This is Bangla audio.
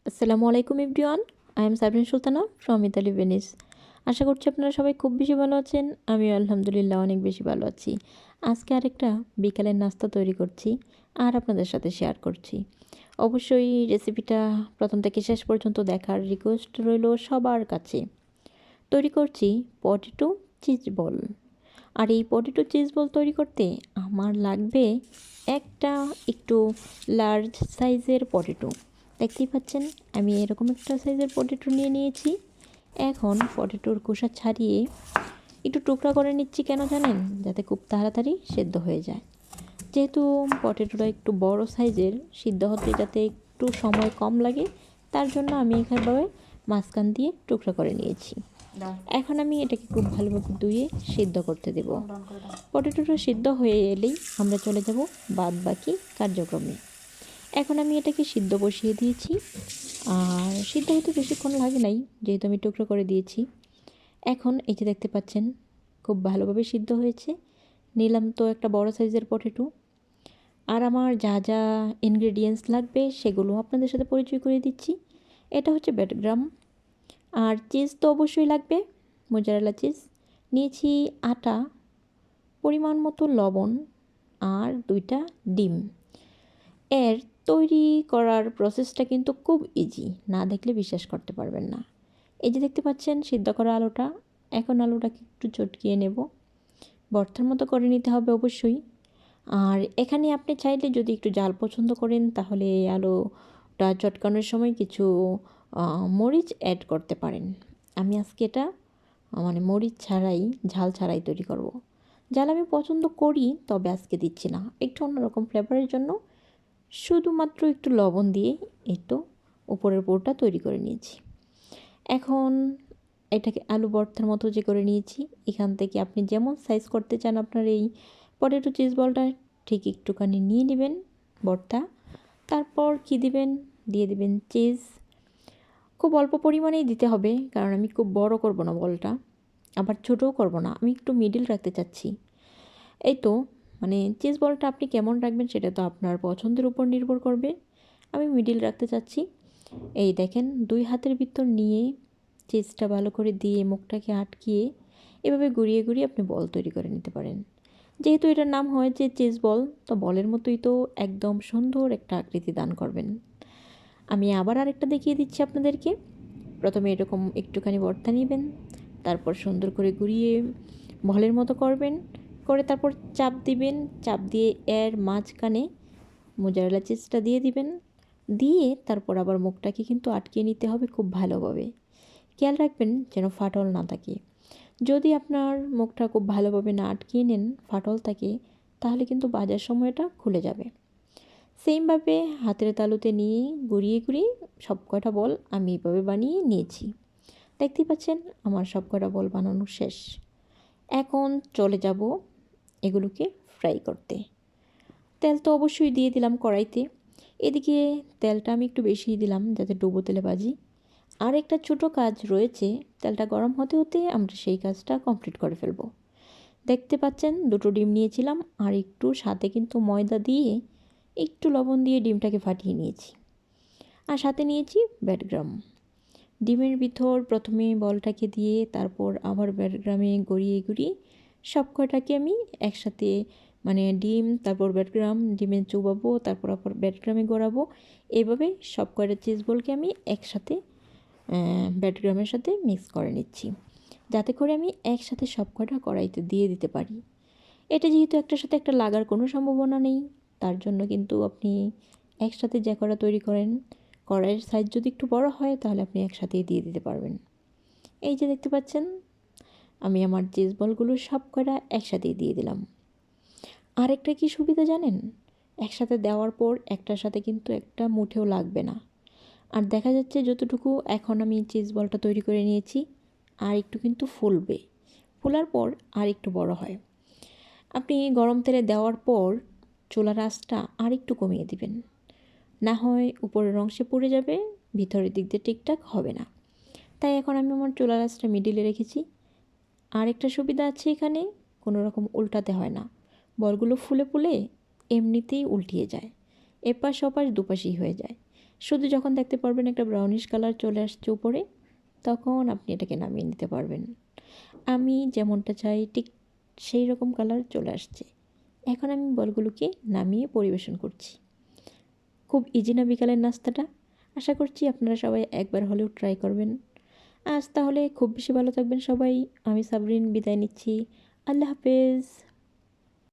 আসসালামু আলাইকুম everyone. I am Sabrin Sultana from Italy Venice. আশা করছি আপনারা সবাই খুব বেশি ভালো আছেন। আমিও আলহামদুলিল্লাহ অনেক বেশি ভালো আছি। আজকে আরেকটা বিকালের নাস্তা তৈরি করছি আর আপনাদের সাথে শেয়ার করছি। অবশ্যই রেসিপিটা প্রথম থেকে শেষ পর্যন্ত দেখার রিকোয়েস্ট রইল সবার কাছে। তৈরি করছি পটেটো চিজ বল। আর এই পটেটো চিজ বল তৈরি করতে আমার লাগবে একটা একটু লার্জ সাইজের পটেটো। দেখতেই পাচ্ছেন আমি এরকম একটা সাইজের পটেটো নিয়ে নিয়েছি। এখন পটেটোর খোসা ছাড়িয়ে একটু টুকরা করে নিচ্ছি, কেন জানেন? যাতে খুব তাড়াতাড়ি সেদ্ধ হয়ে যায়। যেহেতু পটেটোটা একটু বড় সাইজের, সিদ্ধ হতে যাতে একটু সময় কম লাগে, তার জন্য আমি এখানভাবে মাঝখান দিয়ে টুকরা করে নিয়েছি। এখন আমি এটাকে খুব ভালোভাবে ধুয়ে সিদ্ধ করতে দেব। পটেটোটা সিদ্ধ হয়ে এলেই আমরা চলে যাব বাদ বাকি কার্যক্রমে। এখন আমি এটাকে সিদ্ধ বসিয়ে দিয়েছি, আর সিদ্ধ হতে বেশিক্ষণ লাগে নাই, যেহেতু আমি টুকরো করে দিয়েছি। এখন এই যে দেখতে পাচ্ছেন খুব ভালোভাবে সিদ্ধ হয়েছে। নিলাম তো একটা বড় সাইজের পটেটো। আর আমার যা যা ইনগ্রেডিয়েন্টস লাগবে সেগুলো আপনাদের সাথে পরিচয় করে দিচ্ছি। এটা হচ্ছে ব্রেডগ্রাম, আর চিজ তো অবশ্যই লাগবে, মোজারেলা চিজ। নিয়েছি আটা, পরিমাণ মতো লবণ, আর 2টা ডিম। এর তৈরি করার প্রসেসটা কিন্তু খুব ইজি, না দেখলে বিশ্বাস করতে পারবেন না। এই যে দেখতে পাচ্ছেন সিদ্ধ করা আলুটা, এখন আলুটাকে একটু চটকিয়ে নেব। ভর্তার মতো করে নিতে হবে অবশ্যই। আর এখানে আপনি চাইলে যদি একটু ঝাল পছন্দ করেন তাহলে এই আলুটা চটকানোর সময় কিছু মরিচ অ্যাড করতে পারেন। আমি আজকে এটা মানে মরিচ ছাড়াই, ঝাল ছাড়াই তৈরি করব। ঝাল আমি পছন্দ করি, তবে আজকে দিচ্ছি না, একটু অন্যরকম ফ্লেভারের জন্য শুধুমাত্র একটু লবণ দিয়ে এই তো উপরের পুরটা তৈরি করে নিয়েছি। এখন এটাকে আলু ভর্তার মতো যে করে নিয়েছি, এখান থেকে আপনি যেমন সাইজ করতে চান আপনার এই পটেটো চিজ বলটা, ঠিক একটুখানি নিয়ে নেবেন ভর্তা। তারপর কি দিবেন? দিয়ে দিবেন চিজ। খুব অল্প পরিমাণেই দিতে হবে, কারণ আমি খুব বড় করব না বলটা, আবার ছোটও করব না, আমি একটু মিডিল রাখতে চাচ্ছি। এই তো মানে চিজ বলটা আপনি কেমন রাখবেন সেটা তো আপনার পছন্দের উপর নির্ভর করবে। আমি মিডিল রাখতে চাচ্ছি। এই দেখেন 2 হাতের ভিতর নিয়ে চিজটা ভালো করে দিয়ে মুখটাকে আটকিয়ে এভাবে ঘুরিয়ে ঘুরিয়ে আপনি বল তৈরি করে নিতে পারেন। যেহেতু এটার নাম হয়েছে চিজ বল, তো বলের মতোই তো একদম সুন্দর একটা আকৃতি দান করবেন। আমি আবার আরেকটা দেখিয়ে দিচ্ছি আপনাদেরকে। প্রথমে এরকম একটুখানি ভর্তা নেবেন, তারপর সুন্দর করে ঘুরিয়ে বলের মতো করবেন, করে তারপর চাপ দিবেন। চাপ দিয়ে এর মাঝখানে মোজারেলা চিজটা দিয়ে দিবেন, দিয়ে তারপর আবার মুখটাকে কিন্তু আটকিয়ে নিতে হবে খুব ভালোভাবে। খেয়াল রাখবেন যেন ফাটল না থাকে। যদি আপনার মুখটা খুব ভালোভাবে না আটকিয়ে নেন, ফাটল থাকে, তাহলে কিন্তু ভাজার সময়টা খুলে যাবে। সেমভাবে হাতের তালুতে নিয়ে ঘুরিয়ে ঘুরিয়ে সব কয়টা বল আমি এইভাবে বানিয়ে নিয়েছি। দেখতেই পাচ্ছেন আমার সব কয়টা বল বানানো শেষ। এখন চলে যাব এগুলোকে ফ্রাই করতে। তেল তো অবশ্যই দিয়ে দিলাম কড়াইতে। এদিকে তেলটা আমি একটু বেশিই দিলাম যাতে ডুবো তেলে ভাজি। আর একটা ছোটো কাজ রয়েছে, তেলটা গরম হতে হতে আমরা সেই কাজটা কমপ্লিট করে ফেলবো। দেখতে পাচ্ছেন 2টো ডিম নিয়েছিলাম, আর একটু সাথে কিন্তু ময়দা দিয়ে একটু লবণ দিয়ে ডিমটাকে ফাটিয়ে নিয়েছি। আর সাথে নিয়েছি ব্রেডগ্রাম। ডিমের ভিতর প্রথমে বলটাকে দিয়ে তারপর আবার ব্রেডগ্রামে গড়িয়ে গড়িয়ে সব কয়টাকে আমি একসাথে, মানে ডিম তারপর ব্রেডগ্রাম, ডিমে চুবাবো তারপর আবার ব্রেডগ্রামে গড়াবো। এইভাবে সব কয়টা চিজ বলকে আমি একসাথে ব্রেডগ্রামের সাথে মিক্স করে নিচ্ছি, যাতে করে আমি একসাথে সব কয়টা কড়াইতে দিয়ে দিতে পারি। এটা যেহেতু একটার সাথে একটা লাগার কোনো সম্ভাবনা নেই, তার জন্য কিন্তু আপনি একসাথে যে কড়া তৈরি করেন, কড়াইয়ের সাইজ যদি একটু বড় হয় তাহলে আপনি একসাথেই দিয়ে দিতে পারবেন। এই যে দেখতে পাচ্ছেন আমি আমার চিজ বলগুলো সব কটা একসাথেই দিয়ে দিলাম। আরেকটা কি সুবিধা জানেন? একসাথে দেওয়ার পর একটার সাথে কিন্তু একটা মুঠেও লাগবে না। আর দেখা যাচ্ছে যতটুকু এখন আমি চিজ বলটা তৈরি করে নিয়েছি, আর একটু কিন্তু ফুলবে, ফোলার পর আর একটু বড় হয়। আপনি গরম তেলে দেওয়ার পর চুলার আঁচটা আর একটু কমিয়ে দিবেন, না হয় উপরের অংশে পড়ে যাবে, ভিতরের দিক দিয়ে ঠিকঠাক হবে না। তাই এখন আমি আমার চুলার আঁচটা মিডিলে রেখেছি। আর একটা সুবিধা আছে এখানে, কোনো রকম উল্টাতে হয় না, বলগুলো ফুলে ফুলে এমনিতেই উল্টিয়ে যায়, এপাশ ওপাশ দুপাশই হয়ে যায়। শুধু যখন দেখতে পারবেন একটা ব্রাউনিশ কালার চলে আসছে উপরে, তখন আপনি এটাকে নামিয়ে নিতে পারবেন। আমি যেমনটা চাই ঠিক সেই রকম কালার চলে আসছে। এখন আমি বলগুলোকে নামিয়ে পরিবেশন করছি। খুব ইজি না বিকালের নাস্তাটা? আশা করছি আপনারা সবাই একবার হলেও ট্রাই করবেন। আজ তাহলে খুব বেশি ভালো থাকবেন সবাই। আমি সাবরিন বিদায় নিচ্ছি। আল্লাহ হাফেজ।